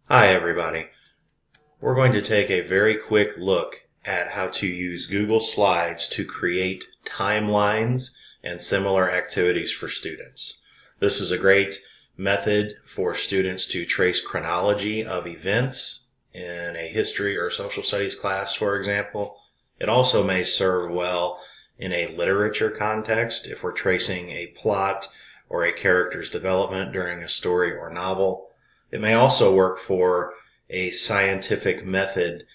Hi everybody. We're going to take a very quick look at how to use Google Slides to create timelines and similar activities for students. This is a great method for students to trace chronology of events in a history or social studies class, for example. It also may serve well in a literature context if we're tracing a plot or a character's development during a story or novel. It may also work for a scientific method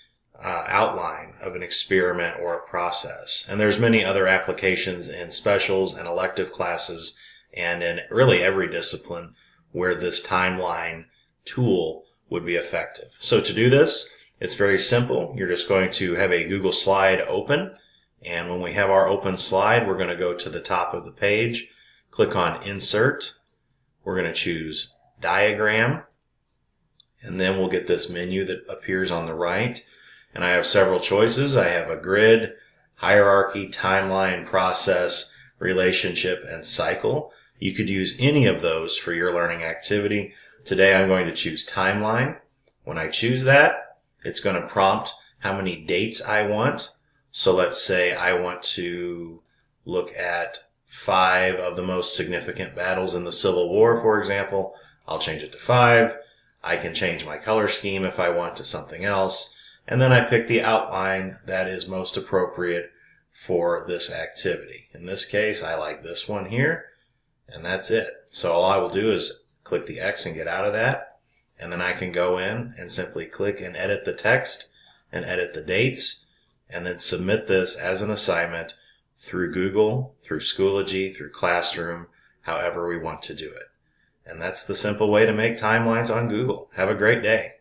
outline of an experiment or a process. And there's many other applications in specials and elective classes and in really every discipline where this timeline tool would be effective. So to do this, it's very simple. You're just going to have a Google slide open. And when we have our open slide, we're going to go to the top of the page, click on Insert. We're going to choose Diagram. And then we'll get this menu that appears on the right. And I have several choices. I have a grid, hierarchy, timeline, process, relationship, and cycle. You could use any of those for your learning activity. Today I'm going to choose timeline. When I choose that, it's going to prompt how many dates I want. So let's say I want to look at 5 of the most significant battles in the Civil War, for example. I'll change it to 5. I can change my color scheme if I want to something else. And then I pick the outline that is most appropriate for this activity. In this case, I like this one here, and that's it. So all I will do is click the X and get out of that. And then I can go in and simply click and edit the text and edit the dates, and then submit this as an assignment through Google, through Schoology, through Classroom, however we want to do it. And that's the simple way to make timelines on Google. Have a great day.